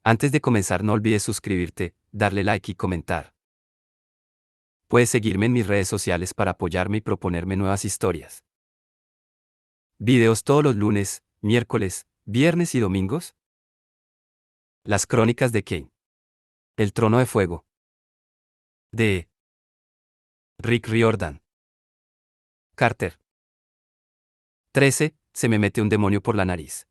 Antes de comenzar no olvides suscribirte, darle like y comentar. Puedes seguirme en mis redes sociales para apoyarme y proponerme nuevas historias. Videos todos los lunes, miércoles, viernes y domingos. Las crónicas de Kane. El trono de fuego. De Rick Riordan. Carter. 13. Se me mete un demonio por la nariz.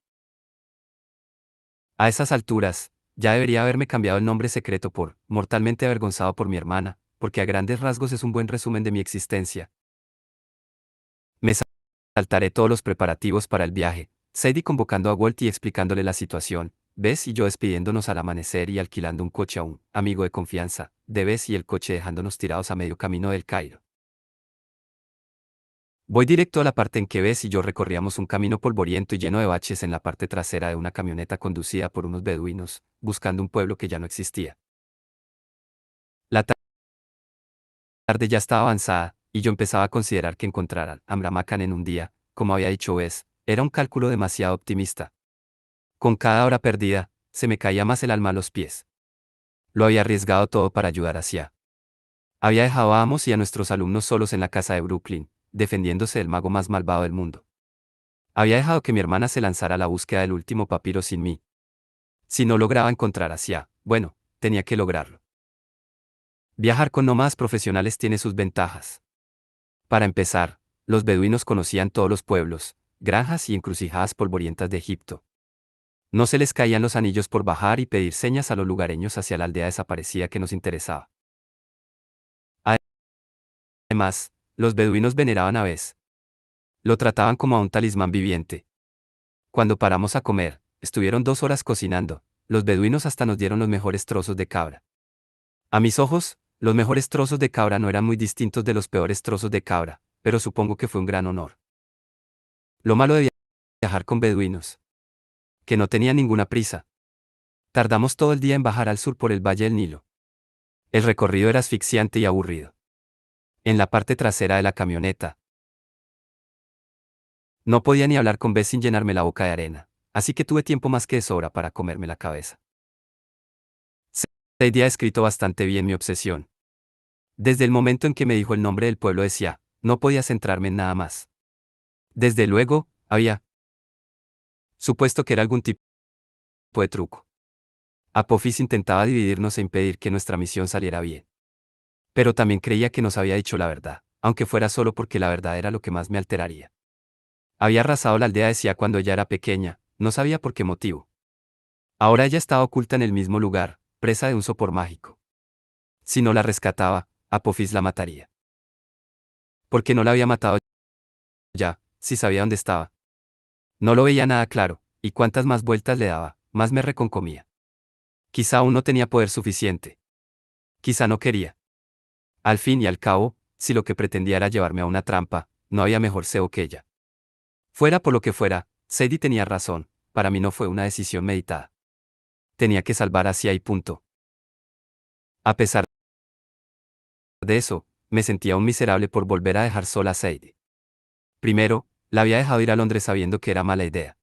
A esas alturas, ya debería haberme cambiado el nombre secreto por mortalmente avergonzado por mi hermana, porque a grandes rasgos es un buen resumen de mi existencia. Me saltaré todos los preparativos para el viaje, Sadie convocando a Walt y explicándole la situación, Bess y yo despidiéndonos al amanecer y alquilando un coche a un amigo de confianza, de Bess y el coche dejándonos tirados a medio camino del Cairo. Voy directo a la parte en que Bess y yo recorríamos un camino polvoriento y lleno de baches en la parte trasera de una camioneta conducida por unos beduinos, buscando un pueblo que ya no existía. La tarde ya estaba avanzada, y yo empezaba a considerar que encontrar a Amra Macan en un día, como había dicho Bess, era un cálculo demasiado optimista. Con cada hora perdida, se me caía más el alma a los pies. Lo había arriesgado todo para ayudar hacia. Había dejado a Amos y a nuestros alumnos solos en la casa de Brooklyn, defendiéndose del mago más malvado del mundo. Había dejado que mi hermana se lanzara a la búsqueda del último papiro sin mí. Si no lograba encontrar hacia, bueno, tenía que lograrlo. Viajar con nómadas profesionales tiene sus ventajas. Para empezar, los beduinos conocían todos los pueblos, granjas y encrucijadas polvorientas de Egipto. No se les caían los anillos por bajar y pedir señas a los lugareños hacia la aldea desaparecida que nos interesaba. Además, los beduinos veneraban a Bess. Lo trataban como a un talismán viviente. Cuando paramos a comer, estuvieron 2 horas cocinando, los beduinos hasta nos dieron los mejores trozos de cabra. A mis ojos, los mejores trozos de cabra no eran muy distintos de los peores trozos de cabra, pero supongo que fue un gran honor. Lo malo de viajar con beduinos. Que no tenían ninguna prisa. Tardamos todo el día en bajar al sur por el Valle del Nilo. El recorrido era asfixiante y aburrido. En la parte trasera de la camioneta. No podía ni hablar con Bess sin llenarme la boca de arena, así que tuve tiempo más que de sobra para comerme la cabeza. Sadie ha escrito bastante bien mi obsesión. Desde el momento en que me dijo el nombre del pueblo decía, no podía centrarme en nada más. Desde luego, había supuesto que era algún tipo de truco. Apophis intentaba dividirnos e impedir que nuestra misión saliera bien. Pero también creía que nos había dicho la verdad, aunque fuera solo porque la verdad era lo que más me alteraría. Había arrasado la aldea decía cuando ella era pequeña, no sabía por qué motivo. Ahora ella estaba oculta en el mismo lugar, presa de un sopor mágico. Si no la rescataba, Apophis la mataría. ¿Por qué no la había matado ya, si sabía dónde estaba? No lo veía nada claro, y cuantas más vueltas le daba, más me reconcomía. Quizá aún no tenía poder suficiente. Quizá no quería. Al fin y al cabo, si lo que pretendía era llevarme a una trampa, no había mejor cebo que ella. Fuera por lo que fuera, Sadie tenía razón, para mí no fue una decisión meditada. Tenía que salvar a Sia y punto. A pesar de eso, me sentía un miserable por volver a dejar sola a Sadie. Primero, la había dejado ir a Londres sabiendo que era mala idea.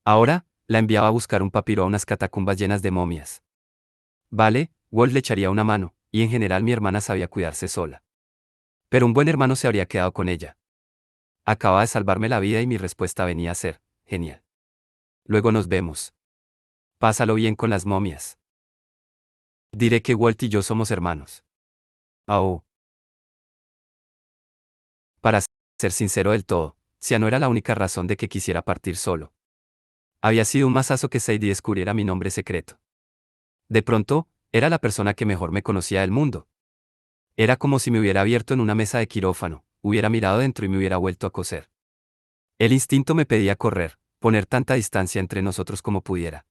Ahora, la enviaba a buscar un papiro a unas catacumbas llenas de momias. Vale, Walt le echaría una mano, y en general mi hermana sabía cuidarse sola. Pero un buen hermano se habría quedado con ella. Acababa de salvarme la vida y mi respuesta venía a ser, genial. Luego nos vemos. Pásalo bien con las momias. Diré que Walt y yo somos hermanos. Oh. Para ser sincero del todo, Sia no era la única razón de que quisiera partir solo. Había sido un mazazo que Sadie descubriera mi nombre secreto. De pronto, era la persona que mejor me conocía del mundo. Era como si me hubiera abierto en una mesa de quirófano, hubiera mirado dentro y me hubiera vuelto a coser. El instinto me pedía correr, poner tanta distancia entre nosotros como pudiera.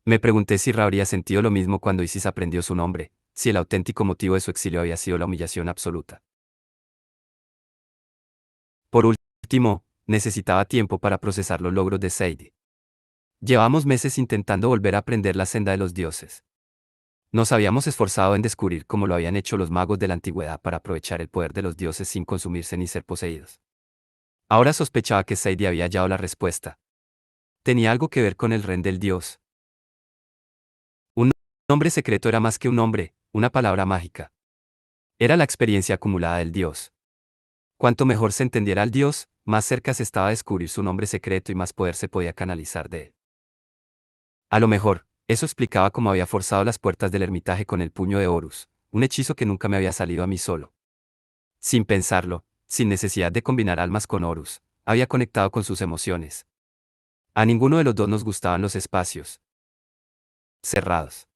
Me pregunté si Ra habría sentido lo mismo cuando Isis aprendió su nombre, si el auténtico motivo de su exilio había sido la humillación absoluta. Por último, necesitaba tiempo para procesar los logros de Sadie. Llevamos meses intentando volver a aprender la senda de los dioses. Nos habíamos esforzado en descubrir cómo lo habían hecho los magos de la antigüedad para aprovechar el poder de los dioses sin consumirse ni ser poseídos. Ahora sospechaba que Sadie había hallado la respuesta. Tenía algo que ver con el Ren del dios. nombre secreto era más que un nombre, una palabra mágica. Era la experiencia acumulada del Dios. Cuanto mejor se entendiera al Dios, más cerca se estaba a descubrir su nombre secreto y más poder se podía canalizar de él. A lo mejor, eso explicaba cómo había forzado las puertas del ermitaje con el puño de Horus, un hechizo que nunca me había salido a mí solo. Sin pensarlo, sin necesidad de combinar almas con Horus, había conectado con sus emociones. A ninguno de los dos nos gustaban los espacios cerrados.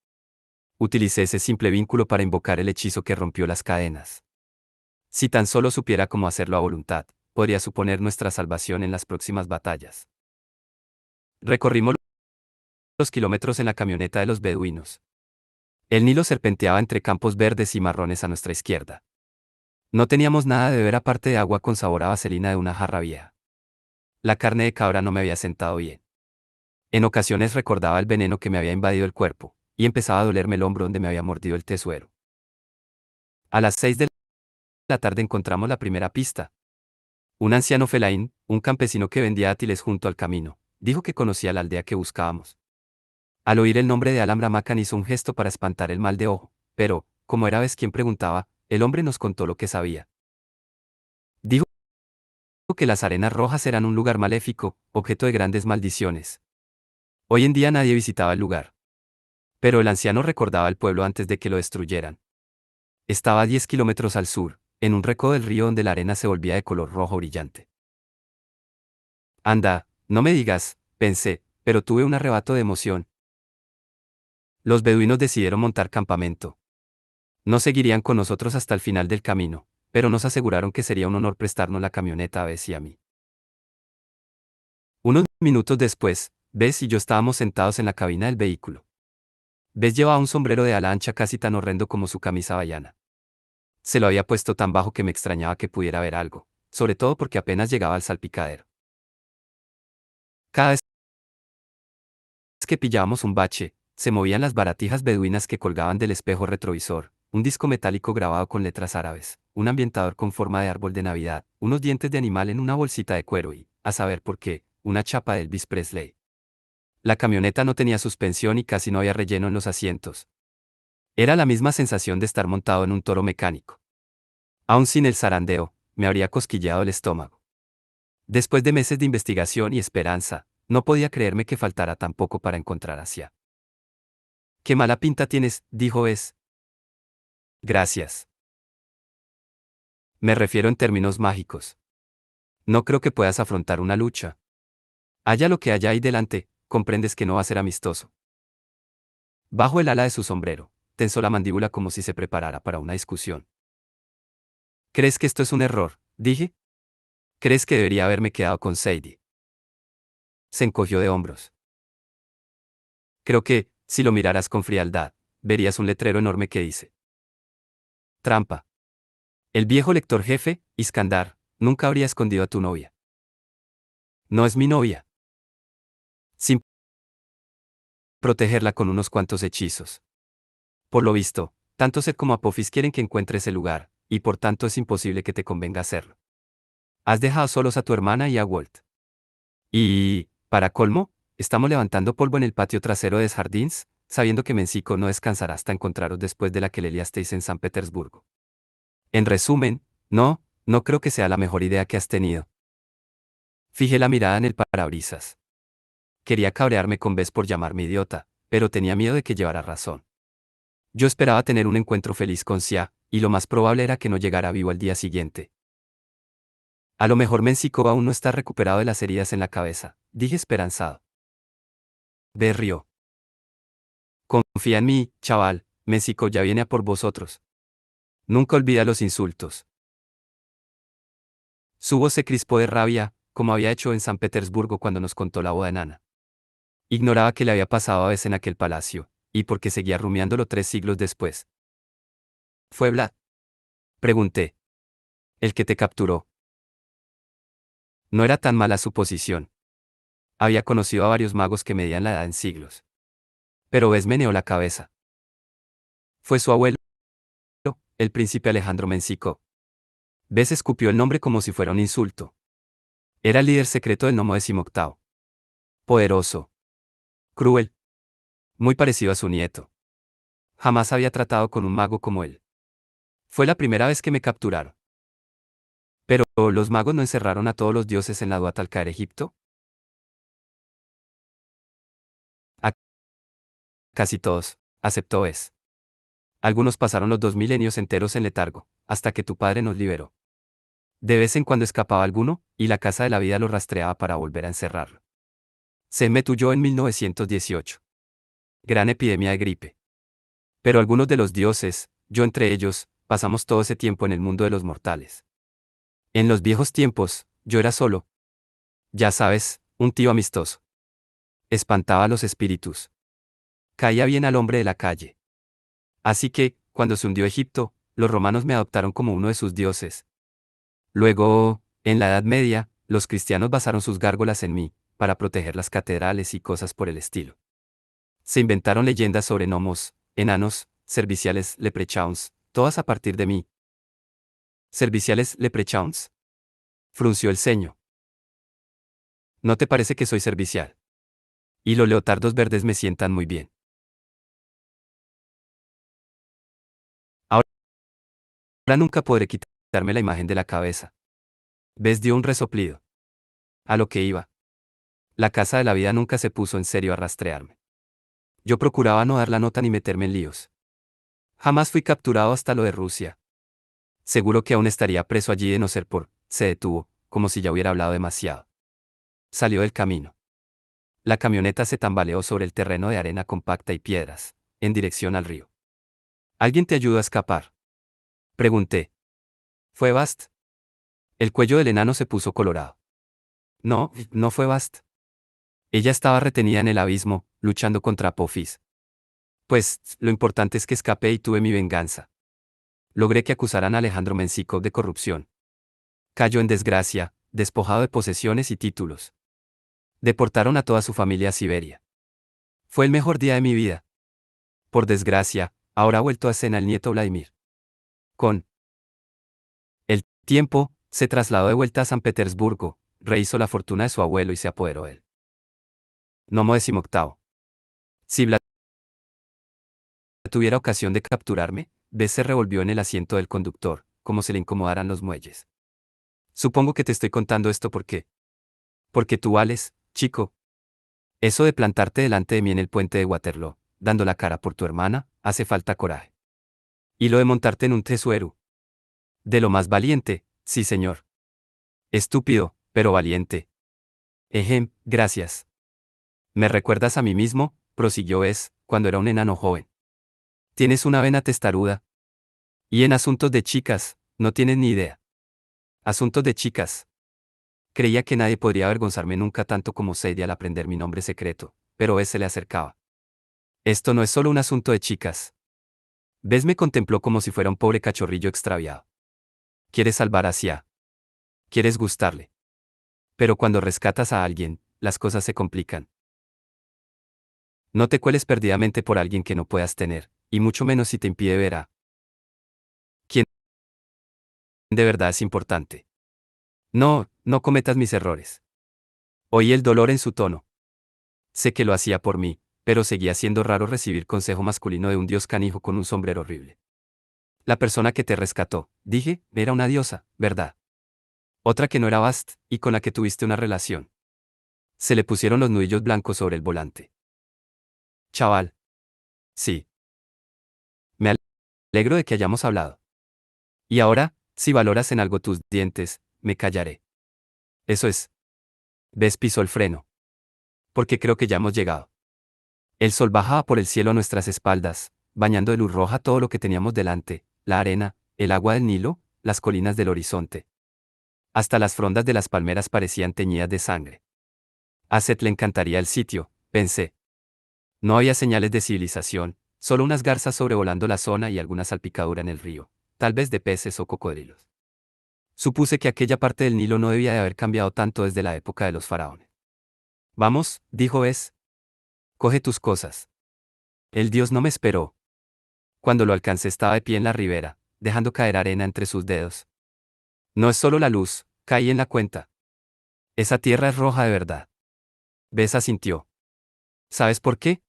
Utilicé ese simple vínculo para invocar el hechizo que rompió las cadenas. Si tan solo supiera cómo hacerlo a voluntad, podría suponer nuestra salvación en las próximas batallas. Recorrimos los kilómetros en la camioneta de los beduinos. El Nilo serpenteaba entre campos verdes y marrones a nuestra izquierda. No teníamos nada de beber aparte de agua con sabor a vaselina de una jarra vieja. La carne de cabra no me había sentado bien. En ocasiones recordaba el veneno que me había invadido el cuerpo, y empezaba a dolerme el hombro donde me había mordido el tesuero. A las 6 de la tarde encontramos la primera pista. Un anciano felaín, un campesino que vendía dátiles junto al camino, dijo que conocía la aldea que buscábamos. Al oír el nombre de Alhambra Macan hizo un gesto para espantar el mal de ojo, pero, como era vez quien preguntaba, el hombre nos contó lo que sabía. Dijo que las arenas rojas eran un lugar maléfico, objeto de grandes maldiciones. Hoy en día nadie visitaba el lugar. Pero el anciano recordaba el pueblo antes de que lo destruyeran. Estaba a 10 kilómetros al sur, en un recodo del río donde la arena se volvía de color rojo brillante. Anda, no me digas, pensé, pero tuve un arrebato de emoción. Los beduinos decidieron montar campamento. No seguirían con nosotros hasta el final del camino, pero nos aseguraron que sería un honor prestarnos la camioneta a Bess y a mí. Unos minutos después, Bess y yo estábamos sentados en la cabina del vehículo. Bess llevaba un sombrero de ala ancha casi tan horrendo como su camisa havaiana. Se lo había puesto tan bajo que me extrañaba que pudiera ver algo, sobre todo porque apenas llegaba al salpicadero. Cada vez que pillábamos un bache, se movían las baratijas beduinas que colgaban del espejo retrovisor, un disco metálico grabado con letras árabes, un ambientador con forma de árbol de Navidad, unos dientes de animal en una bolsita de cuero y, a saber por qué, una chapa de Elvis Presley. La camioneta no tenía suspensión y casi no había relleno en los asientos. Era la misma sensación de estar montado en un toro mecánico. Aún sin el zarandeo, me habría cosquilleado el estómago. Después de meses de investigación y esperanza, no podía creerme que faltara tan poco para encontrar Asia. «Qué mala pinta tienes», dijo Es. «Gracias. Me refiero en términos mágicos. No creo que puedas afrontar una lucha. Haya lo que haya ahí delante, comprendes que no va a ser amistoso». Bajo el ala de su sombrero, tensó la mandíbula como si se preparara para una discusión. «¿Crees que esto es un error?», dije. «¿Crees que debería haberme quedado con Sadie?». Se encogió de hombros. «Creo que, si lo miraras con frialdad, verías un letrero enorme que dice: trampa. El viejo lector jefe, Iskandar, nunca habría escondido a tu novia. No es mi novia. Sin protegerla con unos cuantos hechizos. Por lo visto, tanto Seth como Apophis quieren que encuentres el lugar, y por tanto es imposible que te convenga hacerlo. Has dejado solos a tu hermana y a Walt. Y, para colmo, estamos levantando polvo en el patio trasero de Jardins, sabiendo que Mexico no descansará hasta encontraros después de la que le liasteis en San Petersburgo. En resumen, no creo que sea la mejor idea que has tenido. Fijé la mirada en el parabrisas. Quería cabrearme con Bess por llamarme idiota, pero tenía miedo de que llevara razón. Yo esperaba tener un encuentro feliz con Sia, y lo más probable era que no llegara vivo al día siguiente. A lo mejor Mexico aún no está recuperado de las heridas en la cabeza, dije esperanzado. Bess rió. Confía en mí, chaval, Mexico ya viene a por vosotros. Nunca olvida los insultos. Su voz se crispó de rabia, como había hecho en San Petersburgo cuando nos contó la boda enana. Ignoraba qué le había pasado a Bess en aquel palacio, y por qué seguía rumiándolo 3 siglos después. ¿Fue Vlad?, pregunté. ¿El que te capturó? No era tan mala su posición. Había conocido a varios magos que medían la edad en siglos. Pero Bess meneó la cabeza. Fue su abuelo, el príncipe Alejandro Mencico. Bess escupió el nombre como si fuera un insulto. Era el líder secreto del Nomo XVIII. Poderoso. Cruel. Muy parecido a su nieto. Jamás había tratado con un mago como él. Fue la primera vez que me capturaron. Pero, ¿los magos no encerraron a todos los dioses en la Duat al caer Egipto? A casi todos, aceptó Es. Algunos pasaron los 2000 años enteros en letargo, hasta que tu padre nos liberó. De vez en cuando escapaba alguno, y la Casa de la Vida lo rastreaba para volver a encerrarlo. Se me tuyó en 1918. Gran epidemia de gripe. Pero algunos de los dioses, yo entre ellos, pasamos todo ese tiempo en el mundo de los mortales. En los viejos tiempos, yo era solo. Ya sabes, un tío amistoso. Espantaba a los espíritus. Caía bien al hombre de la calle. Así que, cuando se hundió Egipto, los romanos me adoptaron como uno de sus dioses. Luego, en la Edad Media, los cristianos basaron sus gárgolas en mí, para proteger las catedrales y cosas por el estilo. Se inventaron leyendas sobre gnomos, enanos, serviciales leprechauns, todas a partir de mí. ¿Serviciales leprechauns? Frunció el ceño. ¿No te parece que soy servicial? Y los leotardos verdes me sientan muy bien. Ahora nunca podré quitarme la imagen de la cabeza. Bess dio un resoplido. A lo que iba. La Casa de la Vida nunca se puso en serio a rastrearme. Yo procuraba no dar la nota ni meterme en líos. Jamás fui capturado hasta lo de Rusia. Seguro que aún estaría preso allí de no ser por, se detuvo, como si ya hubiera hablado demasiado. Salió del camino. La camioneta se tambaleó sobre el terreno de arena compacta y piedras, en dirección al río. ¿Alguien te ayudó a escapar? Pregunté. ¿Fue Bast? El cuello del enano se puso colorado. No, no fue Bast. Ella estaba retenida en el abismo, luchando contra Apophis. Pues, lo importante es que escapé y tuve mi venganza. Logré que acusaran a Alejandro Mencikov de corrupción. Cayó en desgracia, despojado de posesiones y títulos. Deportaron a toda su familia a Siberia. Fue el mejor día de mi vida. Por desgracia, ahora ha vuelto a escena el nieto Vladimir. Con el tiempo, se trasladó de vuelta a San Petersburgo, rehizo la fortuna de su abuelo y se apoderó de él. Nomo 18. Si Vlad tuviera ocasión de capturarme, Bess se revolvió en el asiento del conductor, como si le incomodaran los muelles. Supongo que te estoy contando esto porque tú vales, chico. Eso de plantarte delante de mí en el puente de Waterloo, dando la cara por tu hermana, hace falta coraje. Y lo de montarte en un tesuero. De lo más valiente, sí señor. Estúpido, pero valiente. Gracias. Me recuerdas a mí mismo, prosiguió cuando era un enano joven. Tienes una vena testaruda. Y en asuntos de chicas, no tienes ni idea. Asuntos de chicas. Creía que nadie podría avergonzarme nunca tanto como Sadie al aprender mi nombre secreto, pero se le acercaba. Esto no es solo un asunto de chicas. Bess me contempló como si fuera un pobre cachorrillo extraviado. Quieres salvar a Sia. Quieres gustarle. Pero cuando rescatas a alguien, las cosas se complican. No te cueles perdidamente por alguien que no puedas tener, y mucho menos si te impide ver a quien de verdad es importante. No, no cometas mis errores. Oí el dolor en su tono. Sé que lo hacía por mí, pero seguía siendo raro recibir consejo masculino de un dios canijo con un sombrero horrible. La persona que te rescató, dije, era una diosa, ¿verdad? Otra que no era Bast, y con la que tuviste una relación. Se le pusieron los nudillos blancos sobre el volante. Chaval. Sí. Me alegro de que hayamos hablado. Y ahora, si valoras en algo tus dientes, me callaré. Eso es. Bess pisó el freno. Porque creo que ya hemos llegado. El sol bajaba por el cielo a nuestras espaldas, bañando de luz roja todo lo que teníamos delante, la arena, el agua del Nilo, las colinas del horizonte. Hasta las frondas de las palmeras parecían teñidas de sangre. A Seth le encantaría el sitio, pensé. No había señales de civilización, solo unas garzas sobrevolando la zona y alguna salpicadura en el río, tal vez de peces o cocodrilos. Supuse que aquella parte del Nilo no debía de haber cambiado tanto desde la época de los faraones. Vamos, dijo coge tus cosas. El dios no me esperó. Cuando lo alcancé estaba de pie en la ribera, dejando caer arena entre sus dedos. No es solo la luz, caí en la cuenta. Esa tierra es roja de verdad. Bess asintió. ¿Sabes por qué?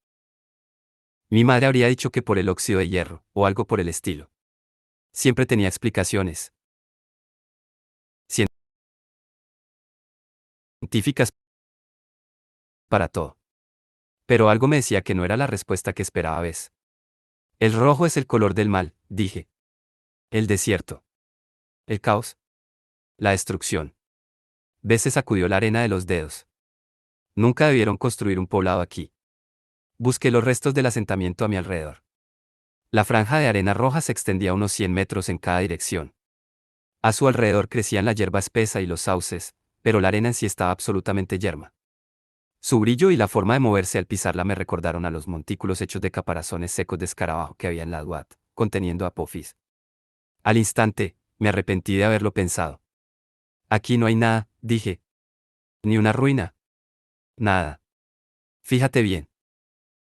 Mi madre habría dicho que por el óxido de hierro, o algo por el estilo. Siempre tenía explicaciones científicas para todo. Pero algo me decía que no era la respuesta que esperaba. ¿Ves? El rojo es el color del mal, dije. El desierto. El caos. La destrucción. Bess se sacudió la arena de los dedos. Nunca debieron construir un poblado aquí. Busqué los restos del asentamiento a mi alrededor. La franja de arena roja se extendía unos 100 metros en cada dirección. A su alrededor crecían la hierba espesa y los sauces, pero la arena en sí estaba absolutamente yerma. Su brillo y la forma de moverse al pisarla me recordaron a los montículos hechos de caparazones secos de escarabajo que había en la Duat, conteniendo Apophis. Al instante, me arrepentí de haberlo pensado. Aquí no hay nada, dije. Ni una ruina. Nada. Fíjate bien.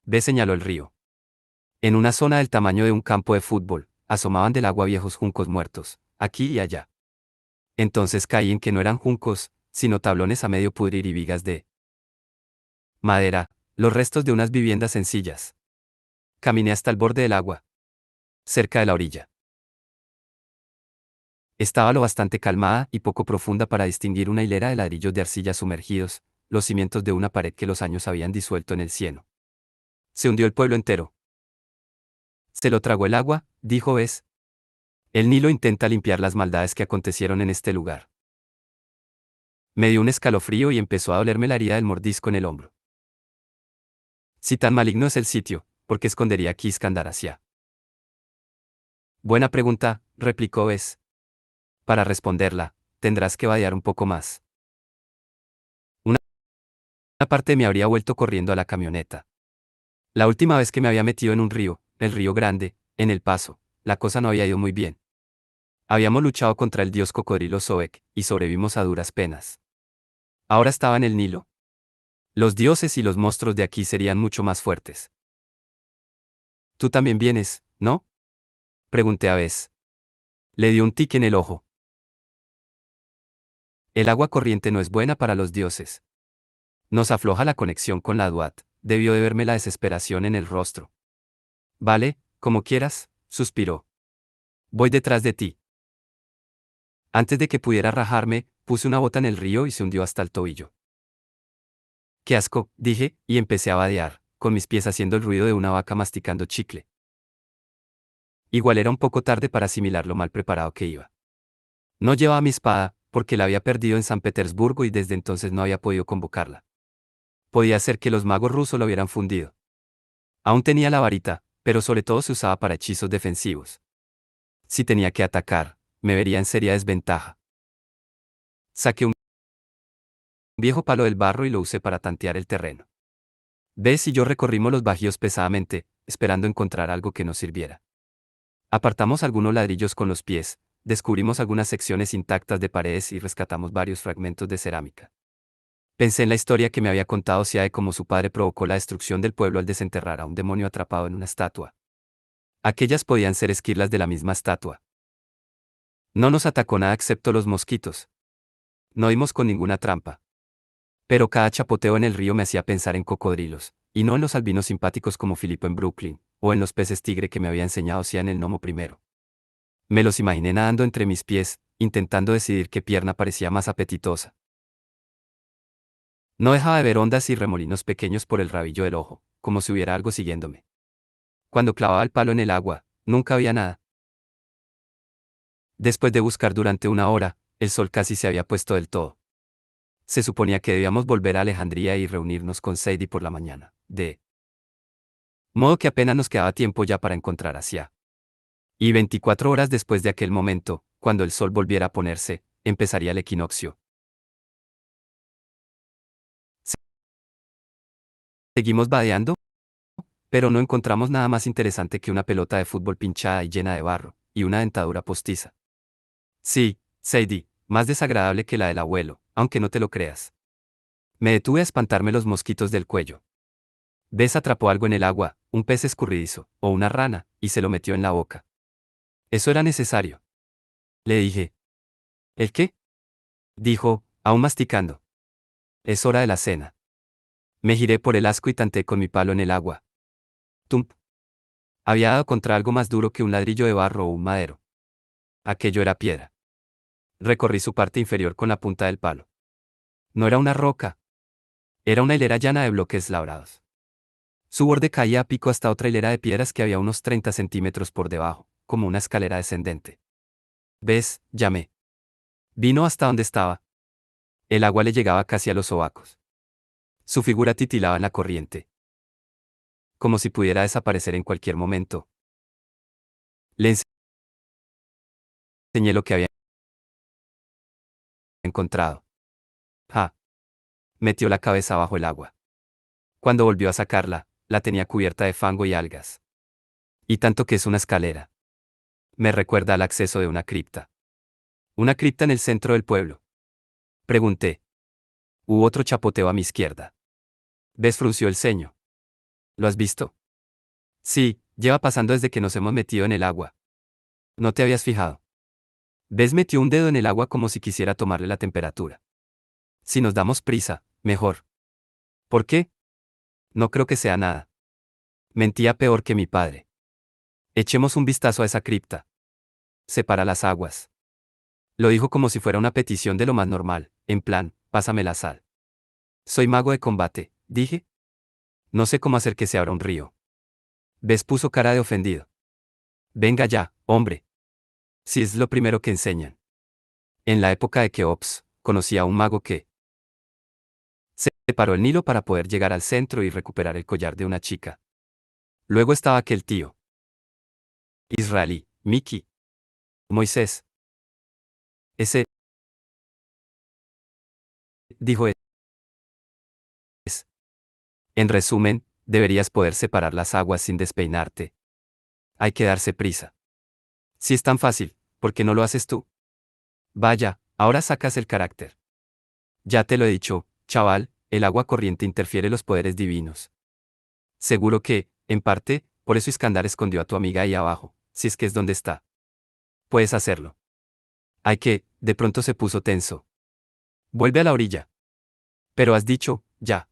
Ve, señaló el río. En una zona del tamaño de un campo de fútbol, asomaban del agua viejos juncos muertos, aquí y allá. Entonces caí en que no eran juncos, sino tablones a medio pudrir y vigas de madera, los restos de unas viviendas sencillas. Caminé hasta el borde del agua, cerca de la orilla. Estaba lo bastante calmada y poco profunda para distinguir una hilera de ladrillos de arcilla sumergidos, los cimientos de una pared que los años habían disuelto en el cieno. Se hundió el pueblo entero. Se lo tragó el agua, dijo Bess. El Nilo intenta limpiar las maldades que acontecieron en este lugar. Me dio un escalofrío y empezó a dolerme la herida del mordisco en el hombro. Si tan maligno es el sitio, ¿por qué escondería aquí Iskandar-Asia? Buena pregunta, replicó Bess. Para responderla, tendrás que vadear un poco más. Una parte me habría vuelto corriendo a la camioneta. La última vez que me había metido en un río, el río Grande, en El Paso, la cosa no había ido muy bien. Habíamos luchado contra el dios cocodrilo Sobek, y sobrevivimos a duras penas. Ahora estaba en el Nilo. Los dioses y los monstruos de aquí serían mucho más fuertes. Tú también vienes, ¿no? Pregunté a Bess. Le dio un tic en el ojo. El agua corriente no es buena para los dioses. Nos afloja la conexión con la Duat, debió de verme la desesperación en el rostro. Vale, como quieras, suspiró. Voy detrás de ti. Antes de que pudiera rajarme, puse una bota en el río y se hundió hasta el tobillo. Qué asco, dije, y empecé a vadear, con mis pies haciendo el ruido de una vaca masticando chicle. Igual era un poco tarde para asimilar lo mal preparado que iba. No llevaba mi espada, porque la había perdido en San Petersburgo y desde entonces no había podido convocarla. Podía ser que los magos rusos lo hubieran fundido. Aún tenía la varita, pero sobre todo se usaba para hechizos defensivos. Si tenía que atacar, me vería en seria desventaja. Saqué un viejo palo del barro y lo usé para tantear el terreno. Bess y yo recorrimos los bajíos pesadamente, esperando encontrar algo que nos sirviera. Apartamos algunos ladrillos con los pies, descubrimos algunas secciones intactas de paredes y rescatamos varios fragmentos de cerámica. Pensé en la historia que me había contado Sia de cómo su padre provocó la destrucción del pueblo al desenterrar a un demonio atrapado en una estatua. Aquellas podían ser esquirlas de la misma estatua. No nos atacó nada excepto los mosquitos. No dimos con ninguna trampa. Pero cada chapoteo en el río me hacía pensar en cocodrilos, y no en los albinos simpáticos como Filipo en Brooklyn, o en los peces tigre que me había enseñado Sia en el Nomo primero. Me los imaginé nadando entre mis pies, intentando decidir qué pierna parecía más apetitosa. No dejaba de ver ondas y remolinos pequeños por el rabillo del ojo, como si hubiera algo siguiéndome. Cuando clavaba el palo en el agua, nunca había nada. Después de buscar durante una hora, el sol casi se había puesto del todo. Se suponía que debíamos volver a Alejandría y reunirnos con Sadie por la mañana, de modo que apenas nos quedaba tiempo ya para encontrar a Sia. Y 24 horas después de aquel momento, cuando el sol volviera a ponerse, empezaría el equinoccio. Seguimos vadeando, pero no encontramos nada más interesante que una pelota de fútbol pinchada y llena de barro, y una dentadura postiza. Sí, Sadie, más desagradable que la del abuelo, aunque no te lo creas. Me detuve a espantarme los mosquitos del cuello. Bess atrapó algo en el agua, un pez escurridizo, o una rana, y se lo metió en la boca. Eso era necesario. Le dije. ¿El qué? Dijo, aún masticando. Es hora de la cena. Me giré por el asco y tanteé con mi palo en el agua. Tump. Había dado contra algo más duro que un ladrillo de barro o un madero. Aquello era piedra. Recorrí su parte inferior con la punta del palo. No era una roca. Era una hilera llana de bloques labrados. Su borde caía a pico hasta otra hilera de piedras que había unos 30 centímetros por debajo, como una escalera descendente. ¿Ves? Llamé. Vino hasta donde estaba. El agua le llegaba casi a los sobacos. Su figura titilaba en la corriente. Como si pudiera desaparecer en cualquier momento. Le enseñé lo que había encontrado. Ja. Metió la cabeza bajo el agua. Cuando volvió a sacarla, la tenía cubierta de fango y algas. Y tanto que es una escalera. Me recuerda al acceso de una cripta. Una cripta en el centro del pueblo. Pregunté. Hubo otro chapoteo a mi izquierda. Desfrunció el ceño. ¿Lo has visto? Sí, lleva pasando desde que nos hemos metido en el agua. ¿No te habías fijado? Ves, metió un dedo en el agua como si quisiera tomarle la temperatura. Si nos damos prisa, mejor. ¿Por qué? No creo que sea nada. Mentía peor que mi padre. Echemos un vistazo a esa cripta. Separa las aguas. Lo dijo como si fuera una petición de lo más normal, en plan, pásame la sal. Soy mago de combate, dije. No sé cómo hacer que se abra un río. Ves, puso cara de ofendido. Venga ya, hombre. Si es lo primero que enseñan. En la época de Keops, conocí a un mago que separó el Nilo para poder llegar al centro y recuperar el collar de una chica. Luego estaba aquel tío israelí, Miki. Moisés. Ese, dijo es. En resumen, deberías poder separar las aguas sin despeinarte. Hay que darse prisa. Si es tan fácil, ¿por qué no lo haces tú? Vaya, ahora sacas el carácter. Ya te lo he dicho, chaval, el agua corriente interfiere los poderes divinos. Seguro que, en parte, por eso Iskandar escondió a tu amiga ahí abajo, si es que es donde está. Puedes hacerlo. Hay que, de pronto se puso tenso. Vuelve a la orilla. Pero has dicho, ya.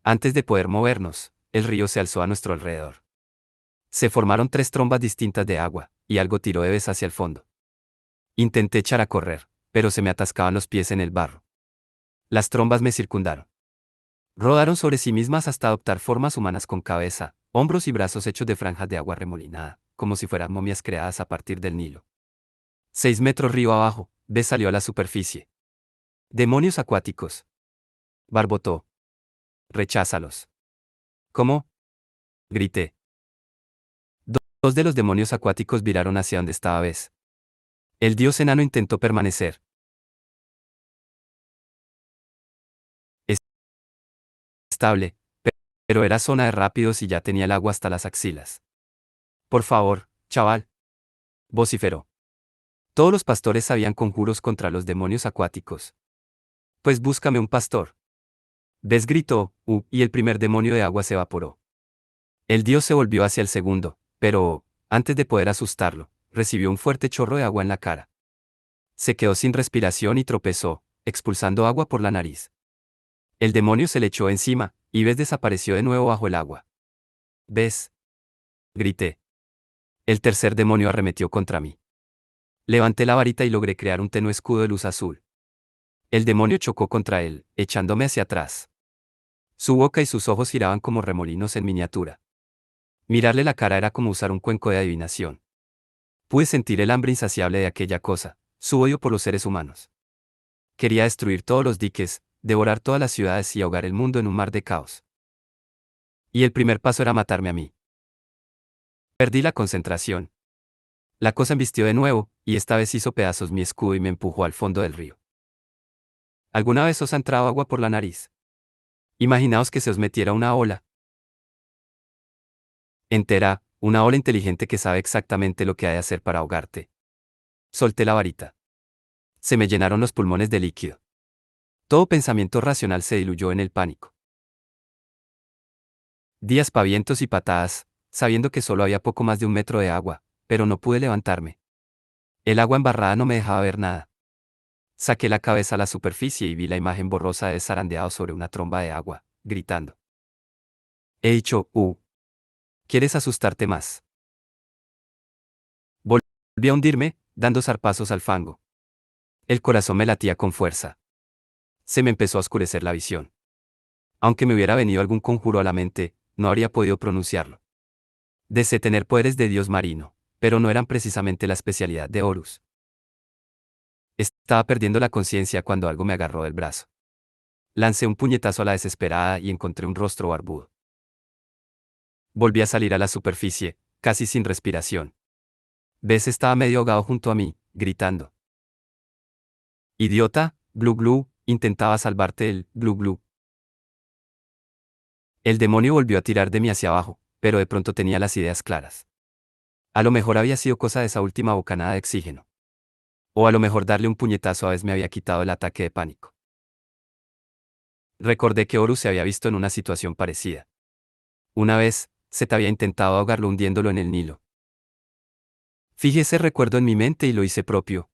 Antes de poder movernos, el río se alzó a nuestro alrededor. Se formaron 3 trombas distintas de agua, y algo tiró de vez hacia el fondo. Intenté echar a correr, pero se me atascaban los pies en el barro. Las trombas me circundaron. Rodaron sobre sí mismas hasta adoptar formas humanas con cabeza, hombros y brazos hechos de franjas de agua remolinada, como si fueran momias creadas a partir del Nilo. 6 metros río abajo, Bess salió a la superficie. Demonios acuáticos. Barbotó. Recházalos. ¿Cómo? Grité. Dos de los demonios acuáticos viraron hacia donde estaba Bess. El dios enano intentó permanecer estable, pero era zona de rápidos y ya tenía el agua hasta las axilas. Por favor, chaval. Vociferó. Todos los pastores sabían conjuros contra los demonios acuáticos. Pues búscame un pastor. Bess gritó, y el primer demonio de agua se evaporó. El dios se volvió hacia el segundo, pero, antes de poder asustarlo, recibió un fuerte chorro de agua en la cara. Se quedó sin respiración y tropezó, expulsando agua por la nariz. El demonio se le echó encima, y Bess desapareció de nuevo bajo el agua. ¿Ves? Grité. El tercer demonio arremetió contra mí. Levanté la varita y logré crear un tenue escudo de luz azul. El demonio chocó contra él, echándome hacia atrás. Su boca y sus ojos giraban como remolinos en miniatura. Mirarle la cara era como usar un cuenco de adivinación. Pude sentir el hambre insaciable de aquella cosa, su odio por los seres humanos. Quería destruir todos los diques, devorar todas las ciudades y ahogar el mundo en un mar de caos. Y el primer paso era matarme a mí. Perdí la concentración. La cosa embistió de nuevo, y esta vez hizo pedazos mi escudo y me empujó al fondo del río. ¿Alguna vez os ha entrado agua por la nariz? Imaginaos que se os metiera una ola entera, una ola inteligente que sabe exactamente lo que ha de hacer para ahogarte. Solté la varita. Se me llenaron los pulmones de líquido. Todo pensamiento racional se diluyó en el pánico. Di aspavientos y patadas, sabiendo que solo había poco más de 1 metro de agua, pero no pude levantarme. El agua embarrada no me dejaba ver nada. Saqué la cabeza a la superficie y vi la imagen borrosa de zarandeado sobre una tromba de agua, gritando. He dicho, ¿Quieres asustarte más? Volví a hundirme, dando zarpazos al fango. El corazón me latía con fuerza. Se me empezó a oscurecer la visión. Aunque me hubiera venido algún conjuro a la mente, no habría podido pronunciarlo. Deseé tener poderes de dios marino, pero no eran precisamente la especialidad de Horus. Estaba perdiendo la conciencia cuando algo me agarró del brazo. Lancé un puñetazo a la desesperada y encontré un rostro barbudo. Volví a salir a la superficie, casi sin respiración. Bess estaba medio ahogado junto a mí, gritando. Idiota, glu glu, intentaba salvarte el glu glu. El demonio volvió a tirar de mí hacia abajo, pero de pronto tenía las ideas claras. A lo mejor había sido cosa de esa última bocanada de oxígeno. O a lo mejor darle un puñetazo a Bess me había quitado el ataque de pánico. Recordé que Horus se había visto en una situación parecida. Una vez, Set había intentado ahogarlo hundiéndolo en el Nilo. Fijé ese recuerdo en mi mente y lo hice propio.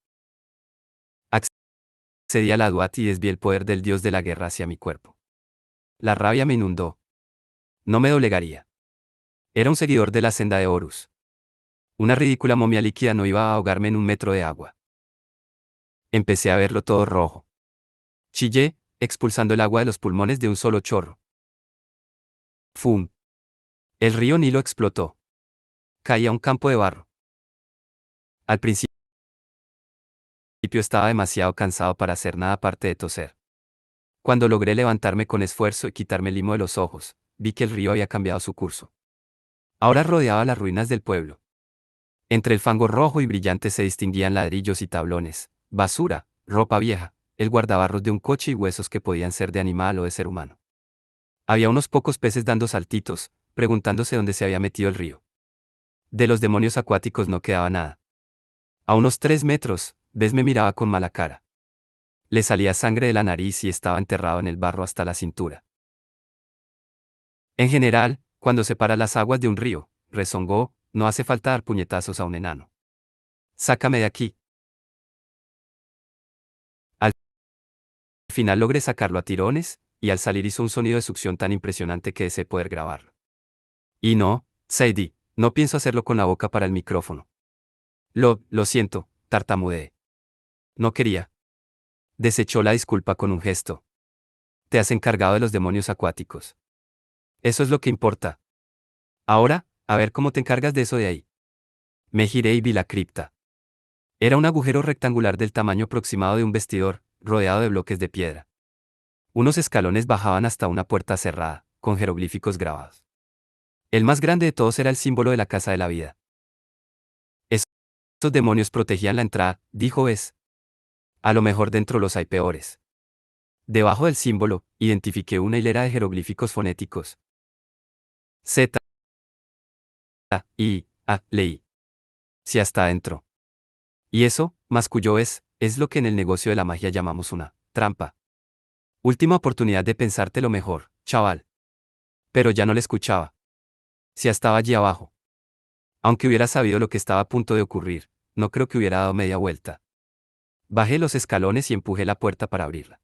Accedí a la Duat y desvié el poder del dios de la guerra hacia mi cuerpo. La rabia me inundó. No me doblegaría. Era un seguidor de la senda de Horus. Una ridícula momia líquida no iba a ahogarme en un metro de agua. Empecé a verlo todo rojo. Chillé, expulsando el agua de los pulmones de un solo chorro. ¡Fum! El río Nilo explotó. Caí a un campo de barro. Al principio estaba demasiado cansado para hacer nada aparte de toser. Cuando logré levantarme con esfuerzo y quitarme el limo de los ojos, vi que el río había cambiado su curso. Ahora rodeaba las ruinas del pueblo. Entre el fango rojo y brillante se distinguían ladrillos y tablones, basura, ropa vieja, el guardabarros de un coche y huesos que podían ser de animal o de ser humano. Había unos pocos peces dando saltitos, preguntándose dónde se había metido el río. De los demonios acuáticos no quedaba nada. A unos 3 metros, Bess me miraba con mala cara. Le salía sangre de la nariz y estaba enterrado en el barro hasta la cintura. En general, cuando separa las aguas de un río, rezongó, no hace falta dar puñetazos a un enano. Sácame de aquí. Al final logré sacarlo a tirones, y al salir hizo un sonido de succión tan impresionante que deseé poder grabarlo. Y no, Sadie, no pienso hacerlo con la boca para el micrófono. Lo siento, tartamudeé. No quería. Desechó la disculpa con un gesto. Te has encargado de los demonios acuáticos. Eso es lo que importa. Ahora, a ver cómo te encargas de eso de ahí. Me giré y vi la cripta. Era un agujero rectangular del tamaño aproximado de un vestidor, rodeado de bloques de piedra. Unos escalones bajaban hasta una puerta cerrada, con jeroglíficos grabados. El más grande de todos era el símbolo de la casa de la vida. Esos demonios protegían la entrada, dijo Bess. A lo mejor dentro los hay peores. Debajo del símbolo, identifiqué una hilera de jeroglíficos fonéticos. Z, I, A, leí. Si hasta adentro. Y eso, masculló es lo que en el negocio de la magia llamamos una trampa. Última oportunidad de pensártelo mejor, chaval. Pero ya no le escuchaba. Si estaba allí abajo. Aunque hubiera sabido lo que estaba a punto de ocurrir, no creo que hubiera dado media vuelta. Bajé los escalones y empujé la puerta para abrirla.